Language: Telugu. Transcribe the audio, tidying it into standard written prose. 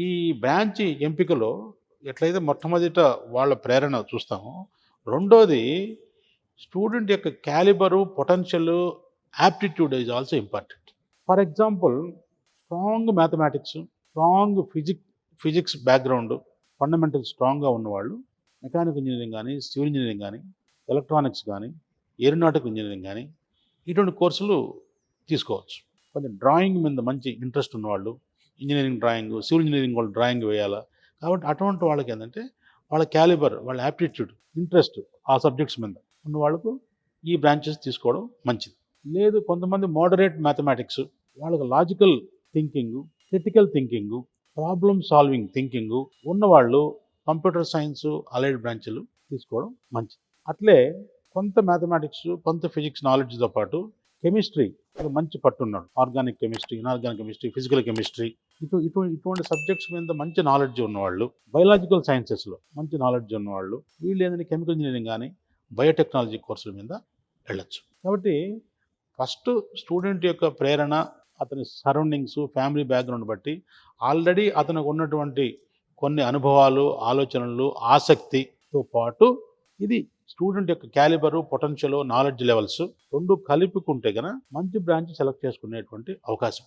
ఈ బ్రాంచ్ ఎంపికలో ఎట్లయితే మొట్టమొదట వాళ్ళ ప్రేరణ చూస్తామో, రెండోది స్టూడెంట్ యొక్క calibre, potential, aptitude is also important. For example strong mathematics, strong physics background, fundamental స్ట్రాంగ్గా ఉన్నవాళ్ళు మెకానికల్ ఇంజనీరింగ్ కానీ, సివిల్ ఇంజనీరింగ్ కానీ, ఎలక్ట్రానిక్స్ కానీ, ఏరోనాటికల్ ఇంజనీరింగ్ కానీ ఇటువంటి కోర్సులు తీసుకోవచ్చు. కొంచెం డ్రాయింగ్ మీద మంచి ఇంట్రెస్ట్ ఉన్నవాళ్ళు, ఇంజనీరింగ్ డ్రాయింగ్, సివిల్ ఇంజనీరింగ్ వాళ్ళు డ్రాయింగ్ వేయాలా, కాబట్టి అటువంటి వాళ్ళకి ఏంటంటే వాళ్ళ క్యాలిబర్, వాళ్ళ యాప్టిట్యూడ్, ఇంట్రెస్ట్ ఆ సబ్జెక్ట్స్ మీద ఉన్న వాళ్ళకు ఈ బ్రాంచెస్ తీసుకోవడం మంచిది. లేదు కొంతమంది మోడరేట్ మ్యాథమెటిక్స్, వాళ్ళకి logical thinking, critical thinking, problem solving thinking ఉన్నవాళ్ళు కంప్యూటర్ సైన్స్ అలైడ్ బ్రాంచ్లు తీసుకోవడం మంచిది. అట్లే కొంత మ్యాథమెటిక్స్, కొంత ఫిజిక్స్ నాలెడ్జ్తో పాటు కెమిస్ట్రీ మంచి పట్టున్నాడు, organic chemistry, inorganic chemistry, physical chemistry, ఇటువంటి సబ్జెక్ట్స్ మీద మంచి నాలెడ్జ్ ఉన్నవాళ్ళు, బయలాజికల్ సైన్సెస్లో మంచి నాలెడ్జ్ ఉన్నవాళ్ళు వీళ్ళు ఏంటంటే కెమికల్ ఇంజనీరింగ్ కానీ బయోటెక్నాలజీ కోర్సుల మీద వెళ్ళచ్చు. కాబట్టి ఫస్ట్ స్టూడెంట్ యొక్క ప్రేరణ, అతని సరౌండింగ్స్, ఫ్యామిలీ బ్యాక్గ్రౌండ్ బట్టి ఆల్రెడీ అతనికి ఉన్నటువంటి కొన్ని అనుభవాలు, ఆలోచనలు, ఆసక్తితో పాటు ఇది స్టూడెంట్ యొక్క క్యాలిబరు, పొటెన్షియల్, నాలెడ్జ్ లెవెల్స్ రెండు కలుపుకుంటే గన మంచి బ్రాంచ్ సెలెక్ట్ చేసుకునేటువంటి అవకాశం.